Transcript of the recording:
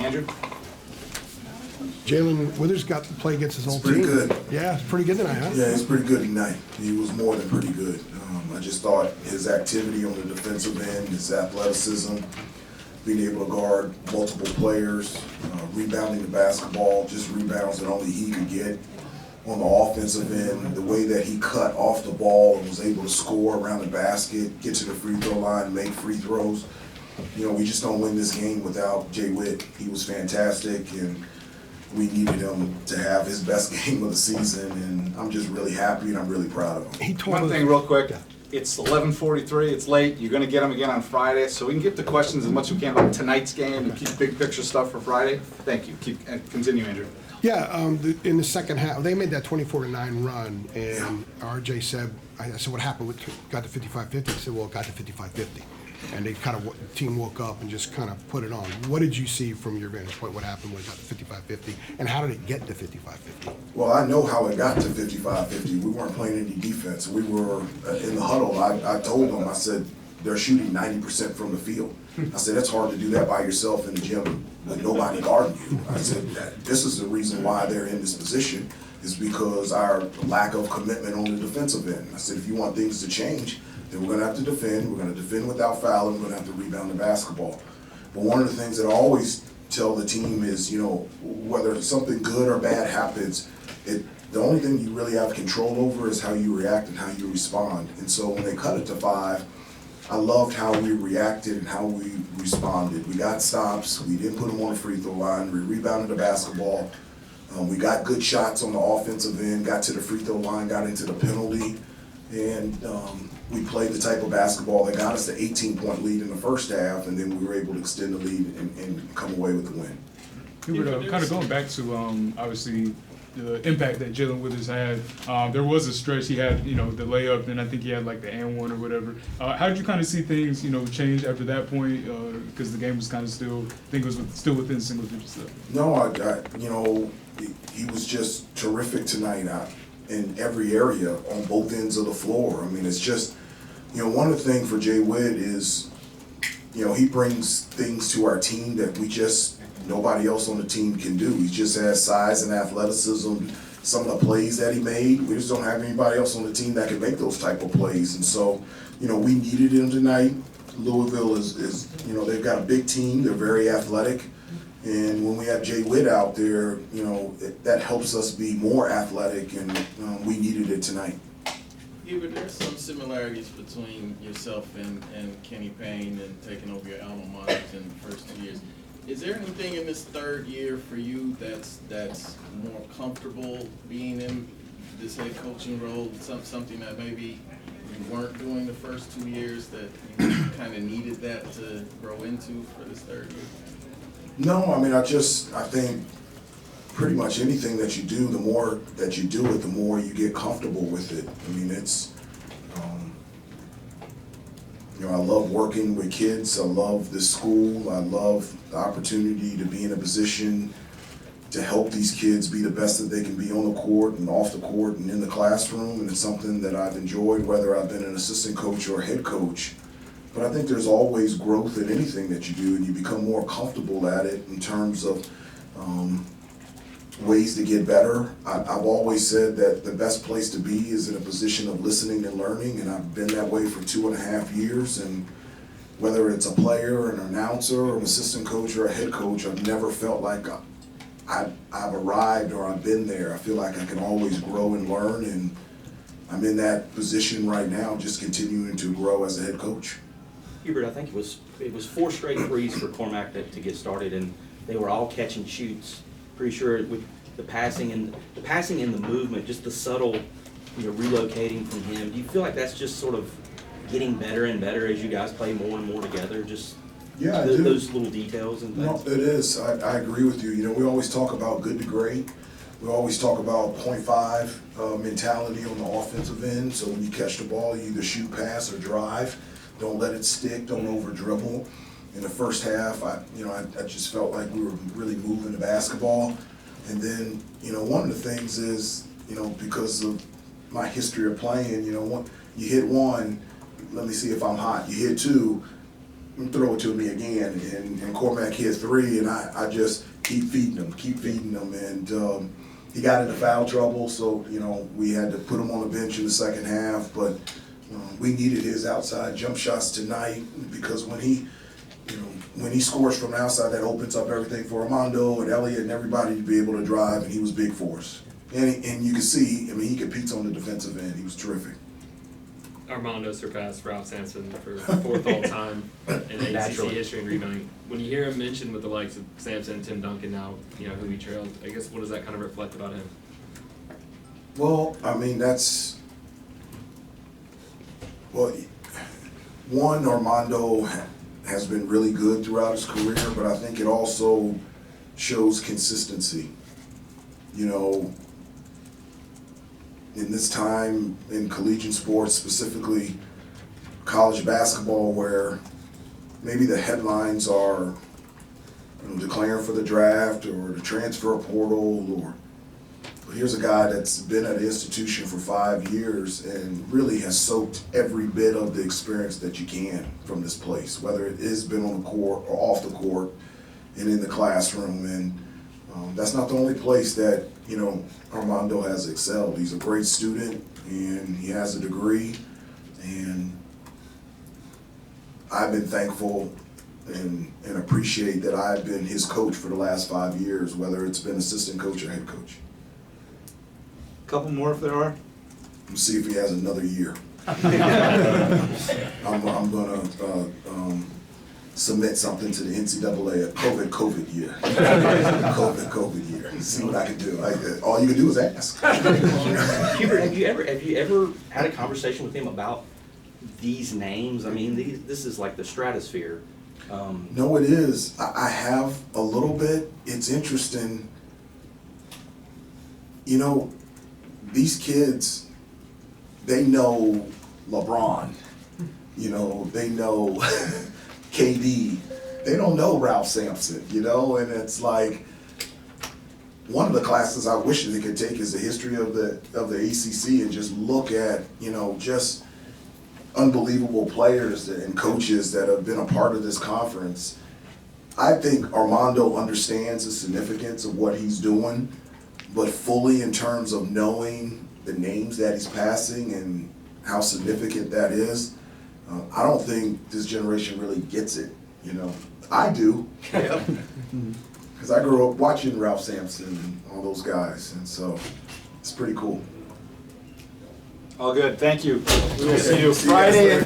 Andrew? Jalen Withers got to play against his old team. Pretty good. Yeah, it's pretty good tonight, huh? Yeah, he's pretty good tonight. He was more than pretty good. I just thought his activity on the defensive end, his athleticism, being able to guard multiple players, rebounding the basketball, just rebounds that only he could get. On the offensive end, the way that he cut off the ball and was able to score around the basket, get to the free throw line, make free throws. You know, we just don't win this game without Jay Witt. He was fantastic, and we needed him to have his best game of the season, and I'm just really happy and I'm really proud of him. He told One thing real quick. It's 11:43, it's late, you're going to get them again on Friday, so we can get the questions as much as we can about tonight's game and keep big picture stuff for Friday. Thank you. Continue, Andrew. Yeah, in the second half, they made that 24-9 run, and RJ said, I said, what happened? Got to 55-50? He said, well, it got to 55-50. And they kind of, the team woke up and just kind of put it on. What did you see from your vantage point? What happened when it got to 55-50? And how did it get to 55-50? Well, I know how it got to 55-50. We weren't playing any defense. We were in the huddle. I told them, I said, they're shooting 90% from the field. I said, it's hard to do that by yourself in the gym with nobody guarding you. I said, this is the reason why they're in this position, is because our lack of commitment on the defensive end. I said, if you want things to change, then we're going to have to defend. We're going to defend without fouling. We're going to have to rebound the basketball. But one of the things that I always tell the team is, you know, whether something good or bad happens, the only thing you really have control over is how you react and how you respond. And so when they cut it to 5, I loved how we reacted and how we responded. We got stops. We didn't put them on the free throw line. We rebounded the basketball. We got good shots on the offensive end, got to the free throw line, got into the penalty, and we played the type of basketball that got us the 18-point lead in the first half, and then we were able to extend the lead and come away with the win. Hubert, kind of going back to obviously the impact that Jalen Withers had. There was a stretch he had, you know, the layup, and I think he had like the and one or whatever. How did you kind of see things, you know, change after that point? Because the game was kind of still, I think it was still within single digits. No, you know, he was just terrific tonight in every area on both ends of the floor. I mean, it's just, you know, one of the things for Jay Witt is, you know, he brings things to our team that nobody else on the team can do. He just has size and athleticism. Some of the plays that he made, we just don't have anybody else on the team that can make those type of plays. And so, you know, we needed him tonight. Louisville is you know, they've got a big team. They're very athletic. And when we have Jay Witt out there, you know, that helps us be more athletic, and we needed it tonight. Hubert, there's some similarities between yourself and Kenny Payne and taking over your alma mater in the first 2 years. Is there anything in this third year for you that's more comfortable being in this head coaching role? Something that maybe you weren't doing the first 2 years that you kind of needed that to grow into for this third year? No, I mean, I think pretty much anything that you do, the more that you do it, the more you get comfortable with it. I mean, it's, you know, I love working with kids. I love this school. I love the opportunity to be in a position to help these kids be the best that they can be on the court and off the court and in the classroom. And it's something that I've enjoyed, whether I've been an assistant coach or a head coach. But I think there's always growth in anything that you do, and you become more comfortable at it in terms of ways to get better. I've always said that the best place to be is in a position of listening and learning, and I've been that way for 2.5 years. And whether it's a player, an announcer, or an assistant coach, or a head coach, I've never felt like I've arrived or I've been there. I feel like I can always grow and learn, and I'm in that position right now, just continuing to grow as a head coach. Hubert, I think it was 4 straight threes for Cormac to get started, and they were all catch and shoots. Pretty sure with the passing and the movement, just the subtle, you know, relocating from him. Do you feel like that's just sort of getting better and better as you guys play more and more together? Just yeah, those little details and things. No, it is. I agree with you. You know, we always talk about good to great. We always talk about 0.5 mentality on the offensive end. So when you catch the ball, you either shoot, pass, or drive. Don't let it stick. Don't over dribble. In the first half, I just felt like we were really moving the basketball. And then, you know, one of the things is, you know, because of my history of playing, you know, you hit one, let me see if I'm hot. You hit two, throw it to me again. And Cormac hit 3, and I just keep feeding him. And he got into foul trouble, so, you know, we had to put him on the bench in the second half. But we needed his outside jump shots tonight, because when he scores from the outside, that opens up everything for Armando and Elliott and everybody to be able to drive, and he was big for us. And you can see, I mean, he competes on the defensive end. He was terrific. Armando surpassed Ralph Sampson for 4th all-time in ACC Naturally. history in rebounding. When you hear him mentioned with the likes of Sampson and Tim Duncan now, you know, who he trailed, I guess what does that kind of reflect about him? Well, I mean, one, Armando has been really good throughout his career, but I think it also shows consistency. You know, in this time in collegiate sports, specifically college basketball, where maybe the headlines are, you know, declaring for the draft or the transfer portal, but here's a guy that's been at the institution for 5 years and really has soaked every bit of the experience that you can from this place, whether it has been on the court or off the court and in the classroom. And that's not the only place that, you know, Armando has excelled. He's a great student, and he has a degree, and I've been thankful and appreciate that I've been his coach for the last 5 years, whether it's been assistant coach or head coach. Couple more if there are. We'll see if he has another year. I'm gonna submit something to the NCAA, a COVID year. COVID year. See what I can do. All you can do is ask. Hubert, have you ever had a conversation with him about these names? I mean, this is like the stratosphere. No, it is. I have a little bit. It's interesting. You know, these kids, they know LeBron. You know, they know KD. They don't know Ralph Sampson, you know, and it's like one of the classes I wish they could take is the history of the ACC and just look at, you know, just unbelievable players and coaches that have been a part of this conference. I think Armando understands the significance of what he's doing, but fully in terms of knowing the names that he's passing and how significant that is, I don't think this generation really gets it, you know. I do, because I grew up watching Ralph Sampson and all those guys, and so it's pretty cool. All good, thank you. We will see you See you guys Friday later.